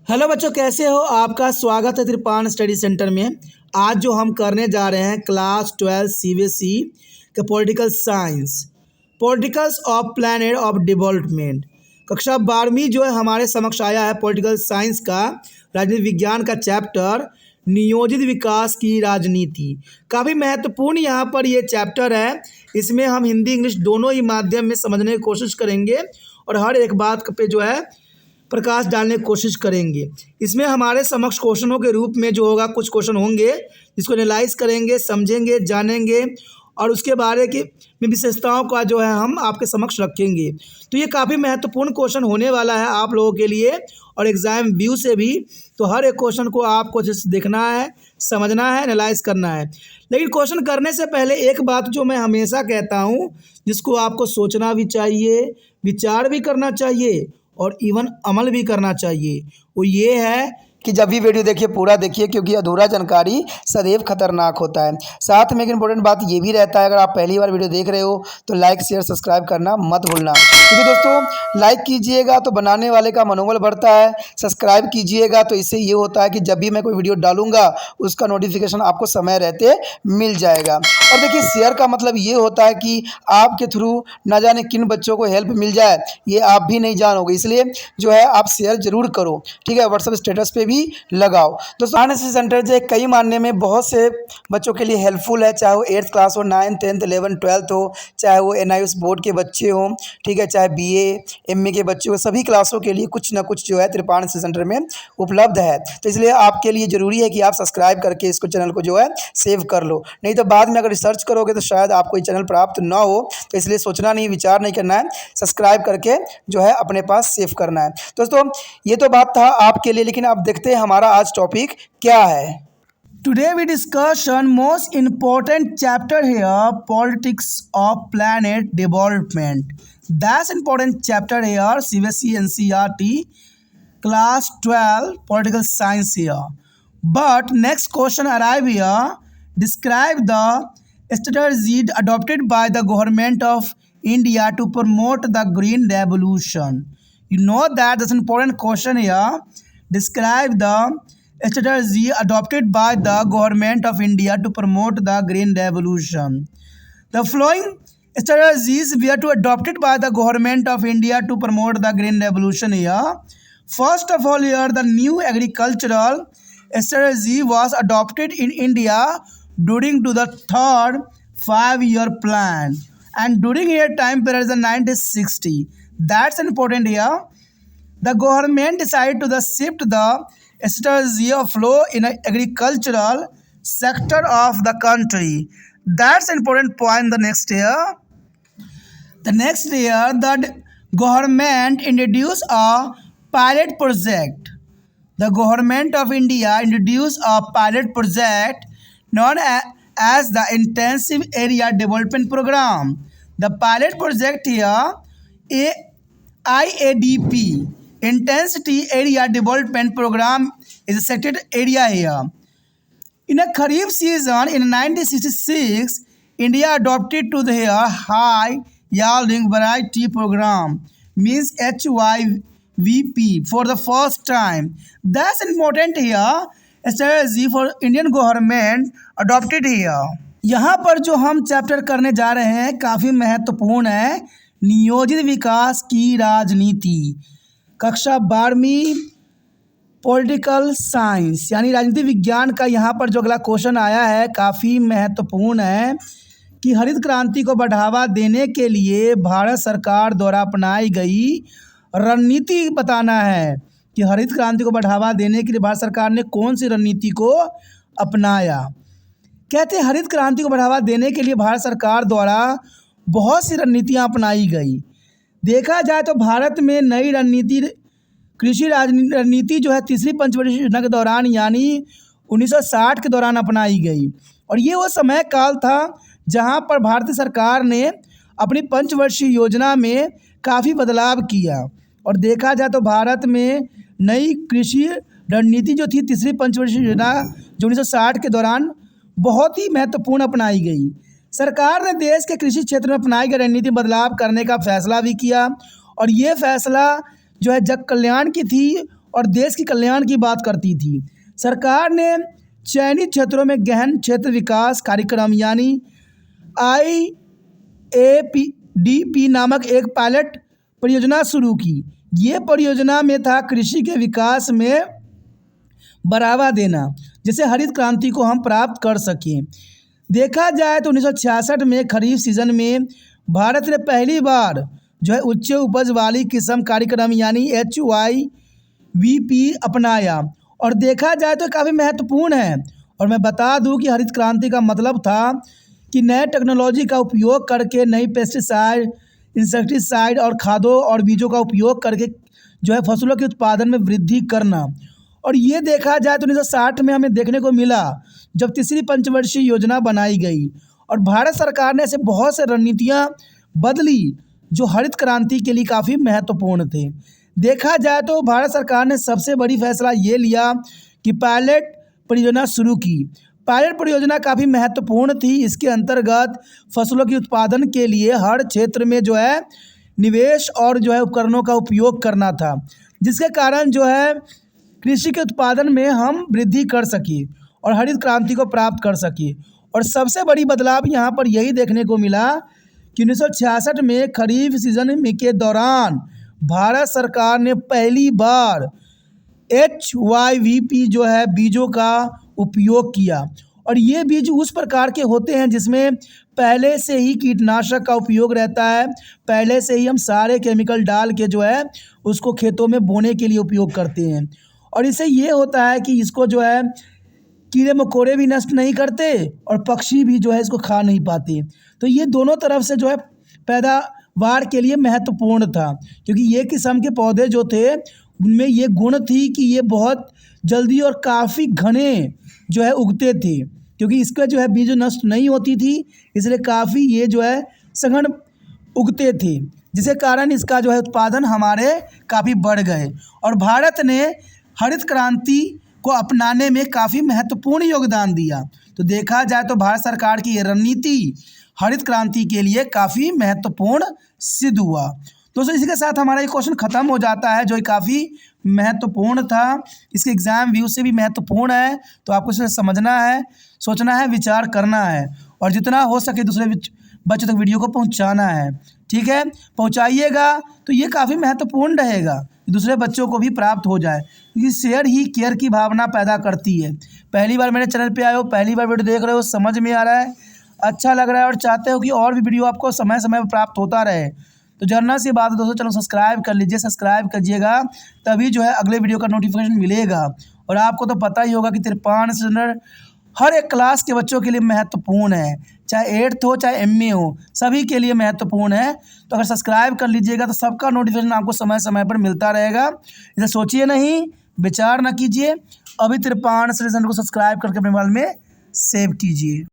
Hello बच्चों, कैसे हो? आपका स्वागत है त्रिपान स्टडी सेंटर में। आज जो हम करने जा रहे हैं क्लास 12 सीबीएसई का political science, politicals of planet of development. कक्षा 12वीं जो है हमारे समक्ष आया है पॉलिटिकल साइंस का राजनीति विज्ञान का चैप्टर नियोजित विकास की राजनीति। काफ़ी महत्वपूर्ण यहाँ पर ये चैप्टर है। इसमें हम हिंदी इंग्लिश दोनों ही माध्यम में समझने की कोशिश करेंगे और हर एक बात पे जो है प्रकाश डालने की कोशिश करेंगे। इसमें हमारे समक्ष क्वेश्चनों के रूप में जो होगा कुछ क्वेश्चन होंगे जिसको एनालाइज करेंगे, समझेंगे, जानेंगे और उसके बारे की विशेषताओं का जो है हम आपके समक्ष रखेंगे। तो ये काफ़ी महत्वपूर्ण क्वेश्चन होने वाला है आप लोगों के लिए और एग्ज़ाम व्यू से भी। तो हर एक क्वेश्चन को आपको जैसे देखना है, समझना है, एनालाइज करना है। लेकिन क्वेश्चन करने से पहले एक बात जो मैं हमेशा कहता हूँ, जिसको आपको सोचना भी चाहिए, विचार भी करना चाहिए और इवन अमल भी करना चाहिए, वो ये है कि जब भी वीडियो देखिए पूरा देखिए, क्योंकि अधूरा जानकारी सदैव खतरनाक होता है। साथ में एक इम्पोर्टेंट बात ये भी रहता है, अगर आप पहली बार वीडियो देख रहे हो तो लाइक शेयर सब्सक्राइब करना मत भूलना, क्योंकि दोस्तों लाइक कीजिएगा तो बनाने वाले का मनोबल बढ़ता है, सब्सक्राइब कीजिएगा तो इससे ये होता है कि जब भी मैं कोई वीडियो डालूंगा उसका नोटिफिकेशन आपको समय रहते मिल जाएगा। और देखिए शेयर का मतलब ये होता है कि आपके थ्रू ना जाने किन बच्चों को हेल्प मिल जाए, ये आप भी नहीं जानोगे, इसलिए जो है आप शेयर जरूर करो, ठीक है। व्हाट्सएप स्टेटस पे भी लगाओ। दोस्तों एनएसएस सेंटर जो कई मानने में बहुत से बच्चों के लिए हेल्पफुल है, चाहे वो 8th क्लास हो, 9th 10th 11th 12th हो, चाहे वो एनआईएस बोर्ड के बच्चे हों, ठीक है, चाहे बीए एमए के बच्चे हो, सभी क्लासों के लिए कुछ ना कुछ जो है त्रिपान एनएसएस सेंटर में उपलब्ध है। तो इसलिए आपके लिए ज़रूरी है कि आप सब्सक्राइब करके इसको चैनल को जो है सेव कर लो, नहीं तो बाद में अगर रिसर्च करोगे तो शायद आपको ये चैनल प्राप्त ना हो। तो इसलिए सोचना नहीं, विचार नहीं करना है, सब्सक्राइब करके जो है अपने पास सेव करना है। दोस्तों ये तो बात था आपके लिए, लेकिन आप देखते हैं हमारा आज टॉपिक क्या है। Today we discussion most important chapter here, politics of planet development. That's important chapter here, CBSE NCERT class 12 political science here. But next question arrive here, describe the strategy adopted by the government of India to promote the green revolution. You know that that's an important question here. Describe the strategy adopted by the government of India to promote the green revolution. The following strategies were to adopted by the government of India to promote the green revolution here. First of all here, the new agricultural strategy was adopted in India during to the third 5-year plan and during a time period the 1960. That's important here. The government decided to shift the strategy of flow in an agricultural sector of the country. That's important point. The next year, the government introduced a pilot project. The government of India introduced a pilot project known as the Intensive Area Development Program. The pilot project here, IADP, Intensity Area Development Program, is a sectored area here. In a Kharif season in 1966, India adopted to the High Yielding Variety Program, means HYVP, for the first time. That's important here. Strategy for Indian government adopted here. यहाँ पर जो हम chapter करने जा रहे हैं काफ़ी महत्वपूर्ण है, नियोजित विकास की राजनीति। कक्षा 12वीं पॉलिटिकल साइंस यानी राजनीति विज्ञान का यहाँ पर जो अगला क्वेश्चन आया है काफ़ी महत्वपूर्ण है कि हरित क्रांति को बढ़ावा देने के लिए भारत सरकार द्वारा अपनाई गई रणनीति बताना है कि हरित क्रांति को बढ़ावा देने के लिए भारत सरकार ने कौन सी रणनीति को अपनाया। कहते हैं हरित क्रांति को बढ़ावा देने के लिए भारत सरकार द्वारा बहुत सी रणनीतियाँ अपनाई गई। देखा जाए तो भारत में नई रणनीति कृषि रणनीति जो है तीसरी पंचवर्षीय योजना के दौरान यानी 1960 के दौरान अपनाई गई और ये वो समय काल था जहां पर भारतीय सरकार ने अपनी पंचवर्षीय योजना में काफ़ी बदलाव किया। और देखा जाए तो भारत में नई कृषि रणनीति जो थी तीसरी पंचवर्षीय योजना जो 1960 के दौरान बहुत ही महत्वपूर्ण अपनाई गई। सरकार ने देश के कृषि क्षेत्र में अपनाई गई रणनीति बदलाव करने का फैसला भी किया और ये फैसला जो है जग कल्याण की थी और देश की कल्याण की बात करती थी। सरकार ने चयनित क्षेत्रों में गहन क्षेत्र विकास कार्यक्रम यानी IAPDP नामक एक पायलट परियोजना शुरू की। ये परियोजना में था कृषि के विकास में बढ़ावा देना, जिससे हरित क्रांति को हम प्राप्त कर सकें। देखा जाए तो 1966 में खरीफ सीजन में भारत ने पहली बार जो है उच्च उपज वाली किस्म कार्यक्रम यानी HYVP अपनाया, और देखा जाए तो काफ़ी महत्वपूर्ण है। और मैं बता दूं कि हरित क्रांति का मतलब था कि नए टेक्नोलॉजी का उपयोग करके नई पेस्टिसाइड, इंसेक्टिसाइड और खादों और बीजों का उपयोग करके जो है फसलों के उत्पादन में वृद्धि करना। और ये देखा जाए तो 1960 में हमें देखने को मिला जब तीसरी पंचवर्षीय योजना बनाई गई, और भारत सरकार ने ऐसे बहुत से रणनीतियाँ बदली जो हरित क्रांति के लिए काफ़ी महत्वपूर्ण थे। देखा जाए तो भारत सरकार ने सबसे बड़ी फैसला ये लिया कि पायलट परियोजना शुरू की। पायलट परियोजना काफ़ी महत्वपूर्ण थी। इसके अंतर्गत फसलों के उत्पादन के लिए हर क्षेत्र में जो है निवेश और जो है उपकरणों का उपयोग करना था, जिसके कारण जो है कृषि के उत्पादन में हम वृद्धि कर सके और हरित क्रांति को प्राप्त कर सके। और सबसे बड़ी बदलाव यहाँ पर यही देखने को मिला कि 1966 में खरीफ सीजन में के दौरान भारत सरकार ने पहली बार HYVP जो है बीजों का उपयोग किया। और ये बीज उस प्रकार के होते हैं जिसमें पहले से ही कीटनाशक का उपयोग रहता है, पहले से ही हम सारे केमिकल डाल के जो है उसको खेतों में बोने के लिए उपयोग करते हैं। और इससे ये होता है कि इसको जो है कीड़े मकोड़े भी नष्ट नहीं करते और पक्षी भी जो है इसको खा नहीं पाते। तो ये दोनों तरफ से जो है पैदावार के लिए महत्वपूर्ण था, क्योंकि ये किस्म के पौधे जो थे उनमें ये गुण थी कि ये बहुत जल्दी और काफ़ी घने जो है उगते थे, क्योंकि इसका जो है बीज नष्ट नहीं होती थी, इसलिए काफ़ी ये जो है सघन उगते थे, जिसके कारण इसका जो है उत्पादन हमारे काफ़ी बढ़ गए। और भारत ने हरित क्रांति को अपनाने में काफ़ी महत्वपूर्ण योगदान दिया। तो देखा जाए तो भारत सरकार की ये रणनीति हरित क्रांति के लिए काफ़ी महत्वपूर्ण सिद्ध हुआ। दोस्तों इसी के साथ हमारा ये क्वेश्चन ख़त्म हो जाता है, जो काफ़ी महत्वपूर्ण था, इसके एग्ज़ाम व्यू से भी महत्वपूर्ण है। तो आपको इसे समझना है, सोचना है, विचार करना है, और जितना हो सके दूसरे बच्चों तक वीडियो को पहुंचाना है। ठीक है, पहुंचाइएगा तो ये काफ़ी महत्वपूर्ण रहेगा, दूसरे बच्चों को भी प्राप्त हो जाए, क्योंकि शेयर ही केयर की भावना पैदा करती है। पहली बार मेरे चैनल पे आए हो, पहली बार वीडियो देख रहे हो, समझ में आ रहा है, अच्छा लग रहा है और चाहते हो कि और भी वीडियो आपको समय समय पर प्राप्त होता रहे, तो जानना सी बात है दोस्तों, चलो सब्सक्राइब कर लीजिए। सब्सक्राइब करिएगा तभी जो है अगले वीडियो का नोटिफिकेशन मिलेगा। और आपको तो पता ही होगा कि तिरपान स्टैंडर्ड हर एक क्लास के बच्चों के लिए महत्वपूर्ण है, चाहे 8th हो चाहे MA हो, सभी के लिए महत्वपूर्ण है। तो अगर सब्सक्राइब कर लीजिएगा तो सबका नोटिफिकेशन आपको समय समय पर मिलता रहेगा। इसे सोचिए नहीं, विचार न कीजिए, अभी तिरपान स्टडी सेंटर को सब्सक्राइब करके अपने मोबाइल में सेव कीजिए।